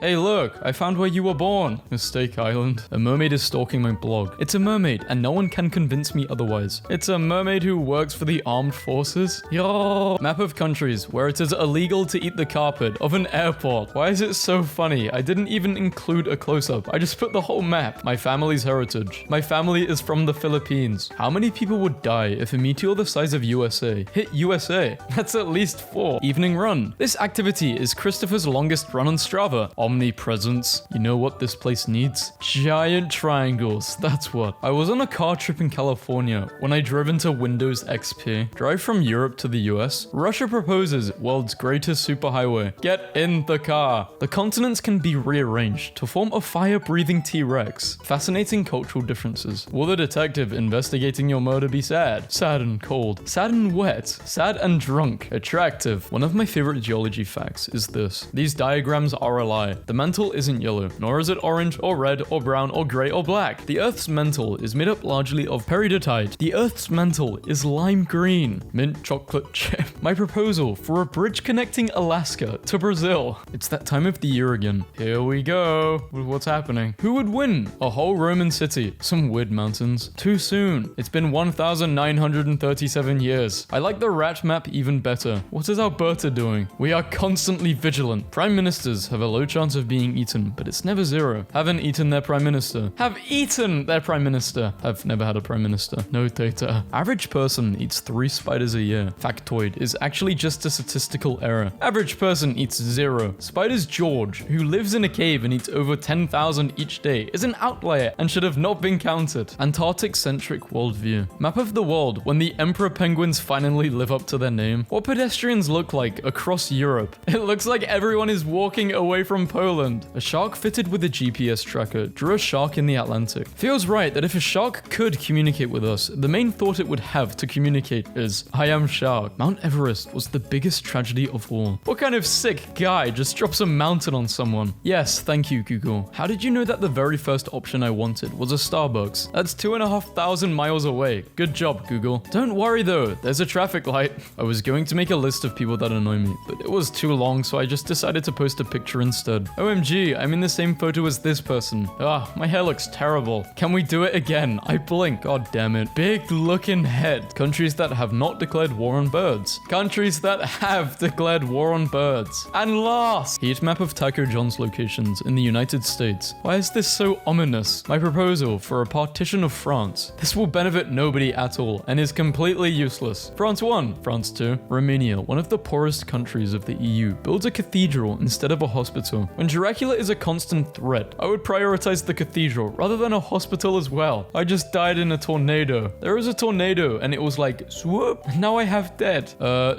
Hey look, I found where you were born. Mistake Island. A mermaid is stalking my blog. It's a mermaid, and no one can convince me otherwise. It's a mermaid who works for the armed forces. Yo! Map of countries where it is illegal to eat the carpet of an airport. Why is it so funny? I didn't even include a close-up. I just put the whole map. My family's heritage. My family is from the Philippines. How many people would die if a meteor the size of USA hit USA? That's at least 4. Evening run. This activity is Christopher's longest run on Strava. Omnipresence. You know what this place needs? Giant triangles. That's what. I was on a car trip in California when I drove into Windows XP. Drive from Europe to the US. Russia proposes world's greatest superhighway. Get in the car. The continents can be rearranged to form a fire-breathing T-Rex. Fascinating cultural differences. Will the detective investigating your murder be sad? Sad and cold. Sad and wet. Sad and drunk. Attractive. One of my favorite geology facts is this. These diagrams are a lie. The mantle isn't yellow, nor is it orange or red or brown or grey or black. The Earth's mantle is made up largely of peridotite. The Earth's mantle is lime green. Mint chocolate chip. My proposal for a bridge connecting Alaska to Brazil. It's that time of the year again. Here we go. What's happening? Who would win? A whole Roman city. Some weird mountains. Too soon. It's been 1,937 years. I like the rat map even better. What is Alberta doing? We are constantly vigilant. Prime ministers have a low chance of being eaten, but it's never zero. Haven't eaten their prime minister. Have eaten their prime minister. I've never had a prime minister. No data. Average person eats 3 spiders a year. Factoid is actually just a statistical error. Average person eats 0. Spiders George, who lives in a cave and eats over 10,000 each day, is an outlier and should have not been counted. Antarctic-centric worldview. Map of the world when the emperor penguins finally live up to their name. What pedestrians look like across Europe. It looks like everyone is walking away from Poland. A shark fitted with a GPS tracker drew a shark in the Atlantic. Feels right that if a shark could communicate with us, the main thought it would have to communicate is, I am shark. Mount Everest was the biggest tragedy of all. What kind of sick guy just drops a mountain on someone? Yes, thank you, Google. How did you know that the very first option I wanted was a Starbucks? That's 2,500 miles away. Good job, Google. Don't worry though, there's a traffic light. I was going to make a list of people that annoy me, but it was too long, so I just decided to post a picture instead. OMG, I'm in the same photo as this person. My hair looks terrible. Can we do it again? I blink. God damn it. Big looking head. Countries that have not declared war on birds. Countries that have declared war on birds. And last, heat map of Taco John's locations in the United States. Why is this so ominous? My proposal for a partition of France. This will benefit nobody at all and is completely useless. France 1, France 2. Romania, one of the poorest countries of the EU, builds a cathedral instead of a hospital. When Dracula is a constant threat, I would prioritize the cathedral rather than a hospital as well. I just died in a tornado. There was a tornado and it was like, swoop, now I have dead.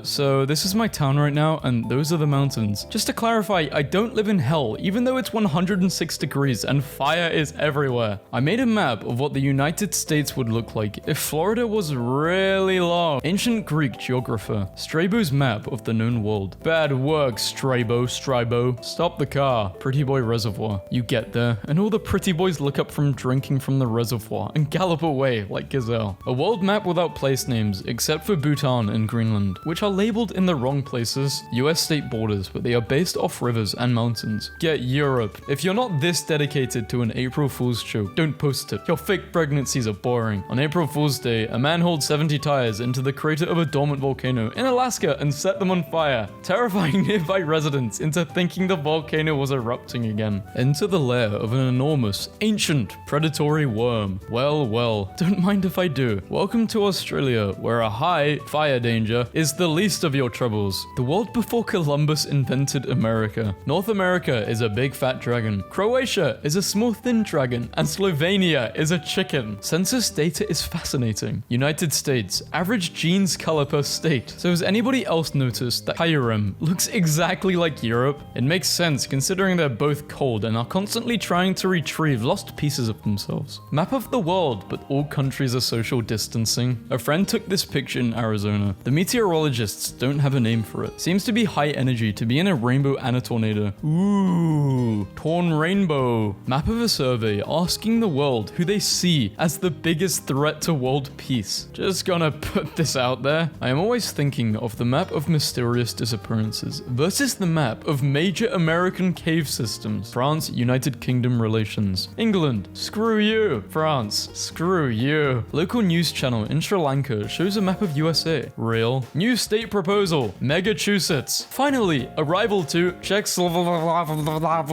So this is my town right now and those are the mountains. Just to clarify, I don't live in hell, even though it's 106 degrees and fire is everywhere. I made a map of what the United States would look like if Florida was really long. Ancient Greek geographer, Strabo's map of the known world. Bad work, Strabo. Stop the car. Pretty Boy Reservoir. You get there, and all the pretty boys look up from drinking from the reservoir and gallop away like gazelle. A world map without place names, except for Bhutan and Greenland, which are labeled in the wrong places. US state borders, but they are based off rivers and mountains. Get Europe. If you're not this dedicated to an April Fool's joke, don't post it. Your fake pregnancies are boring. On April Fool's Day, a man hauled 70 tires into the crater of a dormant volcano in Alaska and set them on fire, terrifying nearby residents into thinking the volcano was erupting again. Enter the lair of an enormous, ancient, predatory worm. Well, don't mind if I do. Welcome to Australia, where a high fire danger is the least of your troubles. The world before Columbus invented America. North America is a big fat dragon. Croatia is a small thin dragon. And Slovenia is a chicken. Census data is fascinating. United States, average jeans color per state. So has anybody else noticed that Hyrum looks exactly like Europe? It makes sense considering they're both cold and are constantly trying to retrieve lost pieces of themselves. Map of the world, but all countries are social distancing. A friend took this picture in Arizona. The meteorologists don't have a name for it. Seems to be high energy to be in a rainbow and a tornado. Ooh, Porn Rainbow. Map of a survey asking the world who they see as the biggest threat to world peace. Just gonna put this out there. I am always thinking of the map of mysterious disappearances versus the map of major American cave systems. France, United Kingdom relations. England, screw you. France, screw you. Local news channel in Sri Lanka shows a map of USA. Real. New state proposal. Megachusetts. Finally, arrival to Czechoslovakia.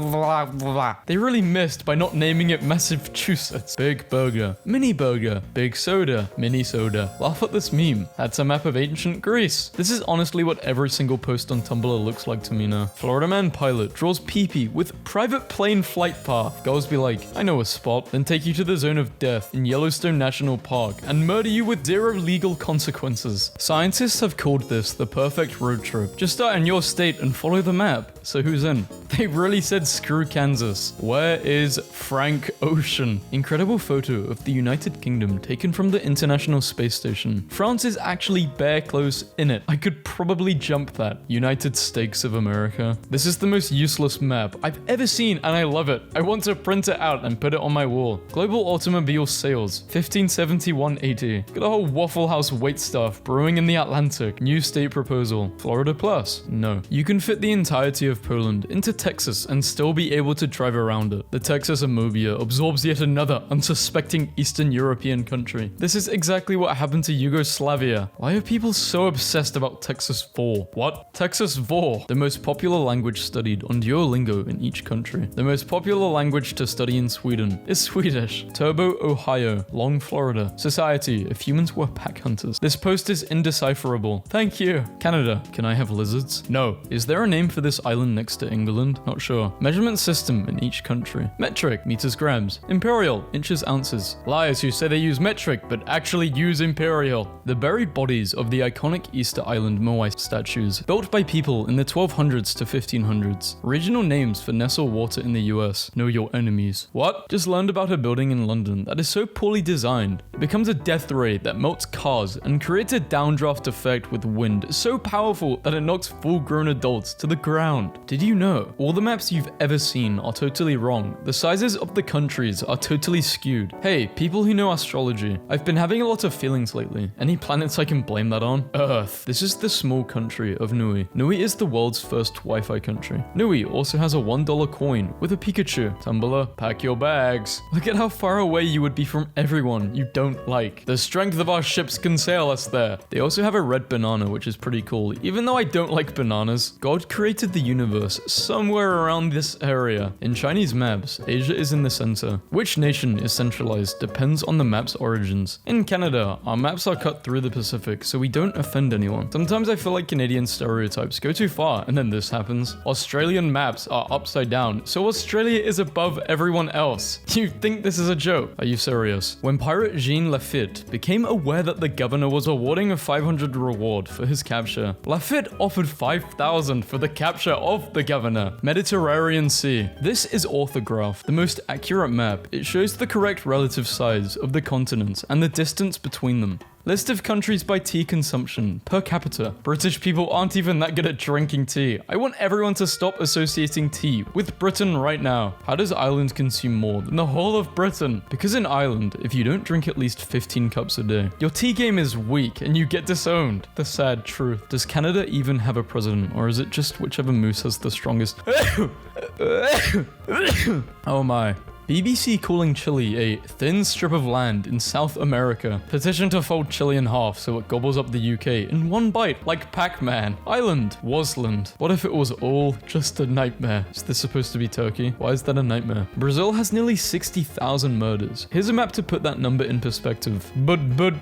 They really missed by not naming it Massachusetts. Big burger. Mini burger. Big soda. Mini soda. Laugh at this meme. That's a map of ancient Greece. This is honestly what every single post on Tumblr looks like to me now. Florida man pilot draws pee-pee with private plane flight path. Girls be like, I know a spot, then take you to the zone of death in Yellowstone National Park and murder you with zero legal consequences. Scientists have called this the perfect road trip. Just start in your state and follow the map. So who's in? They really said screw Kansas. Where is Frank Ocean? Incredible photo of the United Kingdom taken from the International Space Station. France is actually bare close in it. I could probably jump that. United States of America. This is the most useless map I've ever seen and I love it. I want to print it out and put it on my wall. Global automobile sales, 1570-180. Got a whole Waffle House waitstaff brewing in the Atlantic. New state proposal. Florida plus? No. You can fit the entirety of Poland into Texas and still be able to drive around it. The Texas Amobia absorbs yet another unsuspecting Eastern European country. This is exactly what happened to Yugoslavia. Why are people so obsessed about Texas 4? What? Texas 4. The most popular language studied on Duolingo in each country. The most popular language to study in Sweden is Swedish. Turbo, Ohio. Long, Florida. Society, if humans were pack hunters. This post is indecipherable. Thank you. Canada. Can I have lizards? No. Is there a name for this island next to England? Not sure. Measurement system in each country. Metric, meters, grams. Imperial, inches, ounces. Liars who say they use metric but actually use imperial. The buried bodies of the iconic Easter Island Moai statues, built by people in the 1200s to 1500s. Regional names for Nestle water in the US. Know your enemies. What? Just learned about a building in London that is so poorly designed. It becomes a death ray that melts cars and creates a downdraft effect with wind so powerful that it knocks full-grown adults to the ground. Did you know? All the maps you've ever seen are totally wrong. The sizes of the countries are totally skewed. Hey, people who know astrology, I've been having a lot of feelings lately. Any planets I can blame that on? Earth. This is the small country of Nui. Nui is the world's first Wi-Fi country. Nui also has a $1 coin with a Pikachu. Tumblr, pack your bags. Look at how far away you would be from everyone you don't like. The strength of our ships can sail us there. They also have a red banana, which is pretty cool. Even though I don't like bananas, God created the universe somewhere around this area. In Chinese maps, Asia is in the center. Which nation is centralized depends on the map's origins. In Canada, our maps are cut through the Pacific, so we don't offend anyone. Sometimes I feel like Canadian stereotypes go too far, and then this happens. Australian maps are upside down, so Australia is above everyone else. You think this is a joke? Are you serious? When pirate Jean Lafitte became aware that the governor was awarding a 500 reward for his capture, Lafitte offered 5,000 for the capture of the governor. Mediterranean Sea. This is orthograph, the most accurate map. It shows the correct relative size of the continents and the distance between them. List of countries by tea consumption per capita. British people aren't even that good at drinking tea. I want everyone to stop associating tea with Britain right now. How does Ireland consume more than the whole of Britain? Because in Ireland, if you don't drink at least 15 cups a day, your tea game is weak and you get disowned. The sad truth. Does Canada even have a president, or is it just whichever moose has the strongest? Oh my. BBC calling Chile a thin strip of land in South America. Petition to fold Chile in half so it gobbles up the UK in one bite like Pac-Man. Island. Wasland. What if it was all just a nightmare? Is this supposed to be Turkey? Why is that a nightmare? Brazil has nearly 60,000 murders. Here's a map to put that number in perspective. But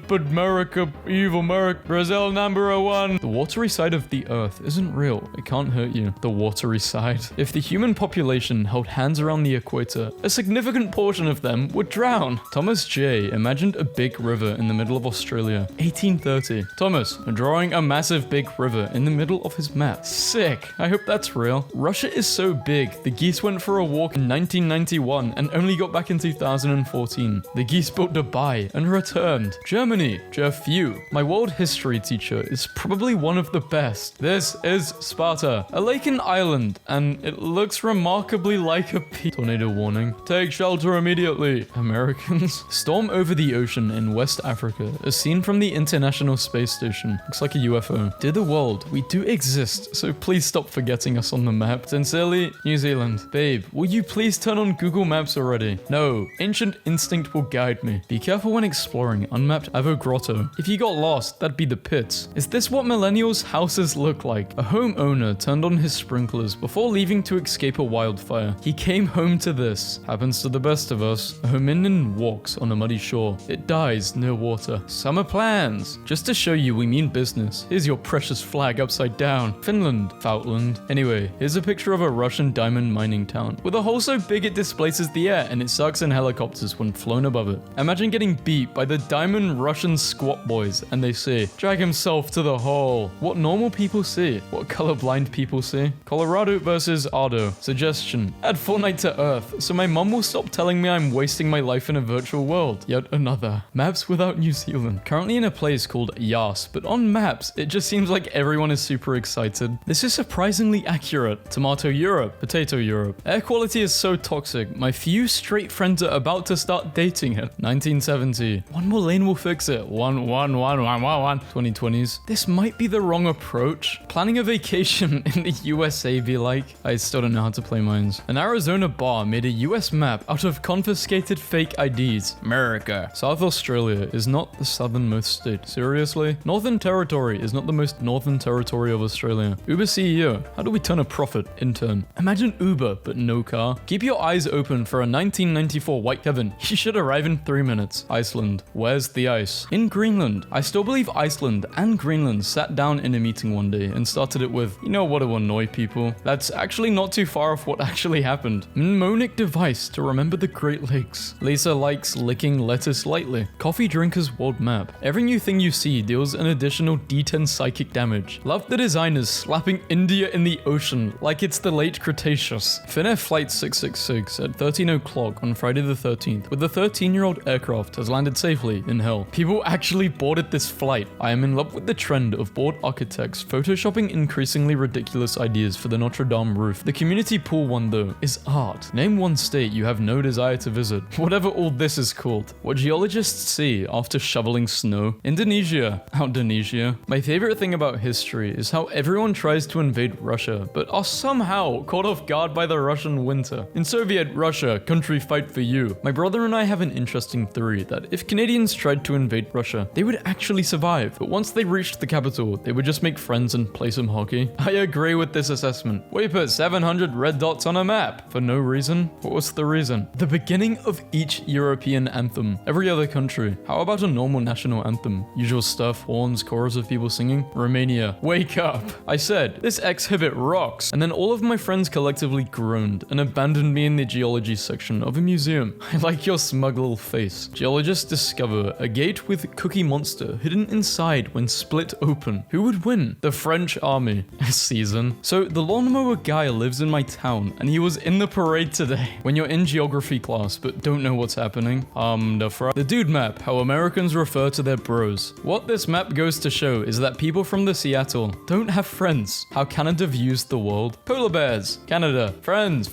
America, evil America, Brazil number one. The watery side of the earth isn't real. It can't hurt you. The watery side. If the human population held hands around the equator, a significant significant portion of them would drown. Thomas J. imagined a big river in the middle of Australia. 1830. Thomas, drawing a massive big river in the middle of his map. Sick. I hope that's real. Russia is so big, the geese went for a walk in 1991 and only got back in 2014. The geese built Dubai and returned. Germany. Few. My world history teacher is probably one of the best. This is Sparta, a lake and island, and it looks remarkably like a tornado warning. Take shelter immediately. Americans. Storm over the ocean in West Africa, as seen from the International Space Station. Looks like a UFO. Dear the world, we do exist, so please stop forgetting us on the map. Sincerely, New Zealand. Babe, will you please turn on Google Maps already? No, ancient instinct will guide me. Be careful when exploring unmapped Avo Grotto. If you got lost, that'd be the pits. Is this what millennials' houses look like? A homeowner turned on his sprinklers before leaving to escape a wildfire. He came home to this. Happens to the best of us. A hominin walks on a muddy shore. It dies near water. Summer plans. Just to show you we mean business. Here's your precious flag upside down. Finland. Foutland. Anyway, here's a picture of a Russian diamond mining town with a hole so big it displaces the air and it sucks in helicopters when flown above it. Imagine getting beat by the diamond Russian squat boys and they say, drag himself to the hole. What normal people see. What colorblind people see. Colorado versus Ardo. Suggestion. Add Fortnite to Earth so my mum will stop telling me I'm wasting my life in a virtual world. Yet another. Maps without New Zealand. Currently in a place called Yas, but on maps, it just seems like everyone is super excited. This is surprisingly accurate. Tomato Europe. Potato Europe. Air quality is so toxic. My few straight friends are about to start dating it. 1970. One more lane will fix it. 2020s. This might be the wrong approach. Planning a vacation in the USA be like. I still don't know how to play mines. An Arizona bar made a US map out of confiscated fake IDs. America. South Australia is not the southernmost state. Seriously? Northern Territory is not the most northern territory of Australia. Uber CEO. How do we turn a profit? Intern. Imagine Uber, but no car. Keep your eyes open for a 1994 white Kevin. He should arrive in 3 minutes. Iceland. Where's the ice? In Greenland. I still believe Iceland and Greenland sat down in a meeting one day and started it with, you know what will annoy people? That's actually not too far off what actually happened. Mnemonic device to remember the Great Lakes. Lisa likes licking lettuce lightly. Coffee drinkers world map. Every new thing you see deals an additional D10 psychic damage. Love the designers slapping India in the ocean like it's the late Cretaceous. Finnair Flight 666 at 13 o'clock on Friday the 13th with a 13-year-old aircraft has landed safely in hell. People actually boarded this flight. I am in love with the trend of board architects photoshopping increasingly ridiculous ideas for the Notre Dame roof. The community pool one though is art. Name one state you have no desire to visit. Whatever all this is called. What geologists see after shoveling snow. Indonesia. Indonesia. My favorite thing about history is how everyone tries to invade Russia, but are somehow caught off guard by the Russian winter. In Soviet Russia, country fight for you. My brother and I have an interesting theory that if Canadians tried to invade Russia, they would actually survive, but once they reached the capital, they would just make friends and play some hockey. I agree with this assessment. We put 700 red dots on a map for no reason. What was the reason? The beginning of each European anthem. Every other country. How about a normal national anthem? Usual stuff, horns, chorus of people singing. Romania. Wake up. I said, this exhibit rocks. And then all of my friends collectively groaned and abandoned me in the geology section of a museum. I like your smug little face. Geologists discover a gate with Cookie Monster hidden inside when split open. Who would win? The French army. Season. So the lawnmower guy lives in my town and he was in the parade today. When you're in geography class but don't know what's happening. The dude map, how Americans refer to their bros. What this map goes to show is that people from the Seattle don't have friends. How Canada views the world. Polar bears. Canada. Friends.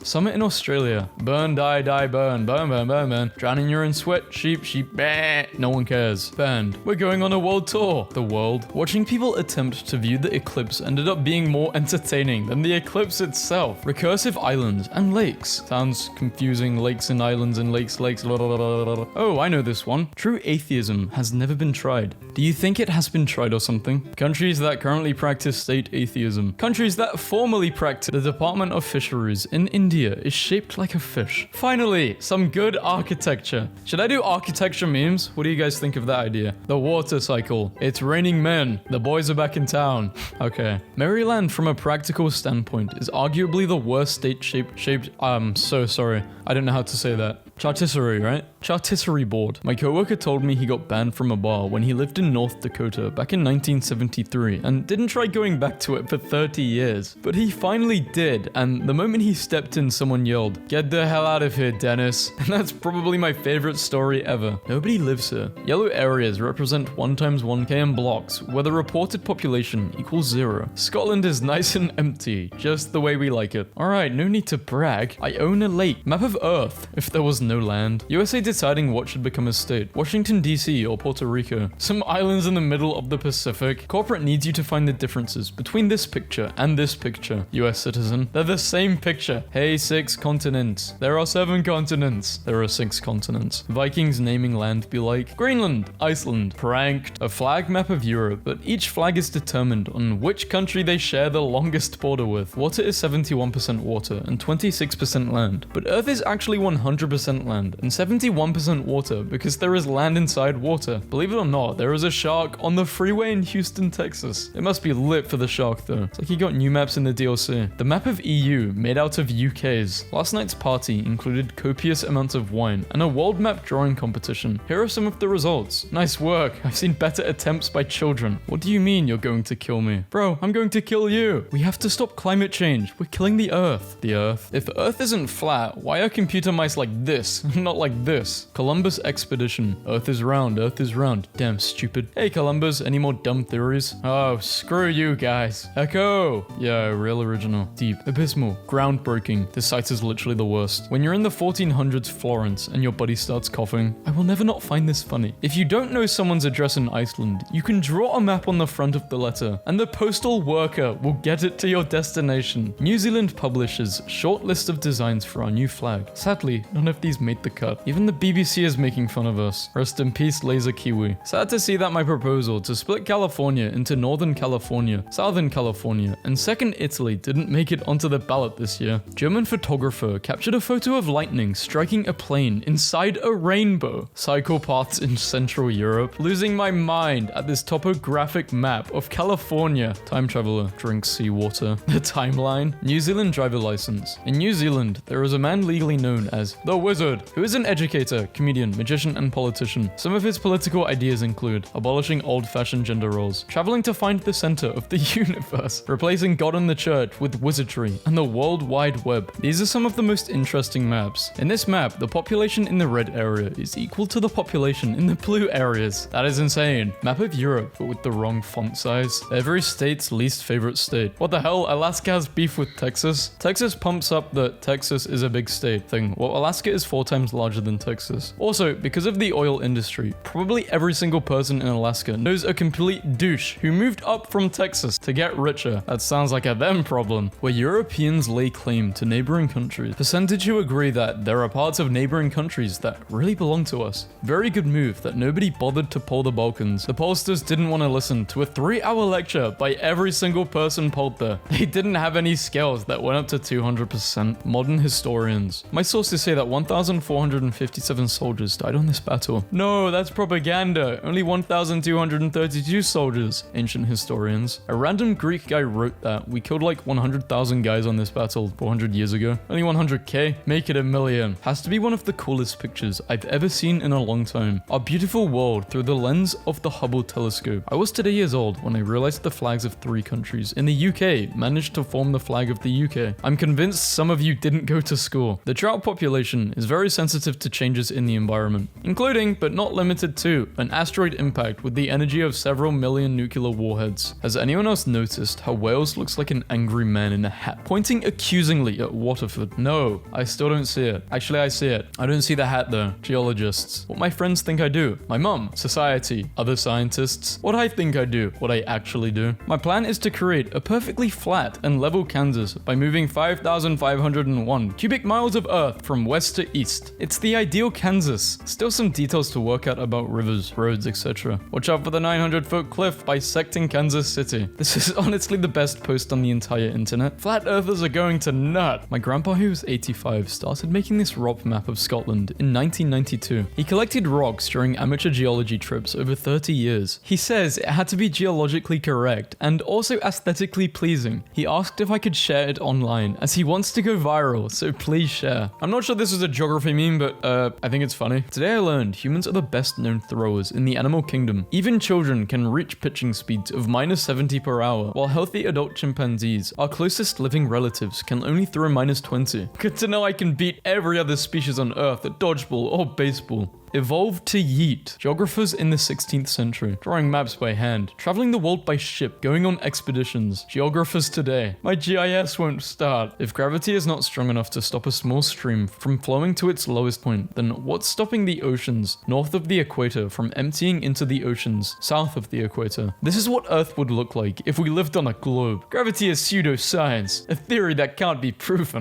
Summit in Australia. Burn, die, burn. Burn. Drown in urine, sweat, sheep, bah. No one cares. Banned. We're going on a world tour. The world. Watching people attempt to view the eclipse ended up being more entertaining than the eclipse itself. Recursive islands and lakes. Sounds confusing. Lakes and islands and lakes. Oh, I know this one. True atheism has never been tried. Do you think it has been tried or something? Countries that currently practice state atheism. Countries that formerly practice. The Department of Fisheries in India is shaped like a fish. Finally, some good architecture. Should I do architecture memes? What do you guys think of that idea? The water cycle. It's raining men. The boys are back in town. Okay. Maryland from a practical standpoint is arguably the worst state shaped. I'm so sorry. sorry. I don't know how to say that. Chartisserie, right? Chartisserie board. My coworker told me he got banned from a bar when he lived in North Dakota back in 1973 and didn't try going back to it for 30 years. But he finally did, and the moment he stepped in, someone yelled, "Get the hell out of here, Dennis." And that's probably my favorite story ever. Nobody lives here. Yellow areas represent 1 times 1k in blocks, where the reported population equals 0. Scotland is nice and empty, just the way we like it. Alright, no need to brag. I own a lake. Map of Earth, if there was no land. USA deciding what should become a state. Washington DC or Puerto Rico. Some islands in the middle of the Pacific. Corporate needs you to find the differences between this picture and this picture. US citizen. They're the same picture. Hey, 6 continents. There are 7 continents. There are 6 continents. Vikings naming land be like Greenland, Iceland, pranked. A flag map of Europe, but each flag is determined on which country they share the longest border with. Water is 71% water and 26% land, but Earth is actually 100% land and 71% water because there is land inside water. Believe it or not, there is a shark on the freeway in Houston, Texas. It must be lit for the shark though. It's like he got new maps in the DLC. The map of EU made out of UKs. Last night's party included copious amounts of wine and a world map drawing competition. Here are some of the results. Nice work. I've seen better attempts by children. What do you mean you're going to kill me? Bro, I'm going to kill you. We have to stop climate change. We're killing the Earth. The Earth? If Earth isn't flat, why are computer mice like this, not like this? Columbus expedition. Earth is round, Earth is round. Damn stupid. Hey Columbus, any more dumb theories? Oh, screw you guys. Echo. Yeah, real original. Deep. Abysmal. Groundbreaking. This site is literally the worst. When you're in the 1400s Florence and your buddy starts coughing, I will never not find this funny. If you don't know someone's address in Iceland, you can draw a map on the front of the letter, and the postal worker will get it to your destination. New Zealand publishes short list of designs for our new flag. Sadly, none of these made the cut. Even the BBC is making fun of us. Rest in peace, Laser Kiwi. Sad to see that my proposal to split California into Northern California, Southern California, and Second Italy didn't make it onto the ballot this year. German photographer captured a photo of lightning striking a plane inside a rainbow. Psychopaths in Central Europe. Losing my mind at this topographic map of California. Time traveler drinks seawater. The timeline. New Zealand driver license. In New Zealand, there is a man legally known as The Wizard, who is an educator, comedian, magician, and politician. Some of his political ideas include abolishing old-fashioned gender roles, traveling to find the center of the universe, replacing God and the church with wizardry, and the World Wide Web. These are some of the most interesting maps. In this map, the population in the red area is equal to the population in the blue areas. That is insane. Map of Europe, but with the wrong font size. Every state's least favorite state. What the hell? Alaska has beef with Texas? Texas pumps up the Texas is a big state thing. Well, Alaska is 4 times larger than Texas. Also, because of the oil industry, probably every single person in Alaska knows a complete douche who moved up from Texas to get richer. That sounds like a them problem. Where Europeans lay claim to neighboring countries, percentage who agree that there are parts of neighboring countries that really belong to us. Very good move that nobody bothered to poll the Balkans. The pollsters didn't want to listen to a 3-hour lecture by every single person polled there. They didn't have any scales that went up to 200%. Modern historians. My sources say that 1,457 soldiers died on this battle. No, that's propaganda. Only 1,232 soldiers. Ancient historians. A random Greek guy wrote that we killed like 100,000 guys on this battle 400 years ago. Only 100k? Make it a million. Has to be one of the coolest pictures I've ever seen in a long time. Our beautiful world through the lens of the Hubble telescope. I was today years old when I realized the flags of 3 countries in the UK managed to form the flag of the UK. I'm convinced some of you didn't go to school. The trout population is very sensitive to changes in the environment, including, but not limited to, an asteroid impact with the energy of several million nuclear warheads. Has anyone else noticed how Wales looks like an angry man in a hat, pointing accusingly at Waterford? No, I still don't see it. Actually, I see it. I don't see the hat though. Geologists. What my friends think I do. My mum. Society. Other scientists. What I think I do. What I actually do. My plan is to create a perfectly flat and level Kansas by moving 5,501 cubic miles of earth from west to east. It's the ideal Kansas. Still some details to work out about rivers, roads, etc. Watch out for the 900-foot cliff bisecting Kansas City. This is honestly the best post on the entire internet. Flat earthers are going to nut. My grandpa, who was 85, started making this ROP map of Scotland in 1992. He collected rocks during amateur geology trips over 30 years. He says it had to be geologically correct and also aesthetically pleasing. He asked if I could share it online as he wants to go viral, so please share. I'm not sure this is a geography meme, but I think it's funny. Today I learned humans are the best known throwers in the animal kingdom. Even children can reach pitching speeds of -70 per hour, while healthy adult chimpanzees, our closest living relatives, can only throw -20. Good to know I can beat every other species on Earth at dodgeball or baseball. Evolved to yeet. Geographers in the 16th century, drawing maps by hand, traveling the world by ship, going on expeditions. Geographers today. My GIS won't start. If gravity is not strong enough to stop a small stream from flowing to its lowest point, then what's stopping the oceans north of the equator from emptying into the oceans south of the equator? This is what Earth would look like if we lived on a globe. Gravity is pseudoscience, a theory that can't be proven.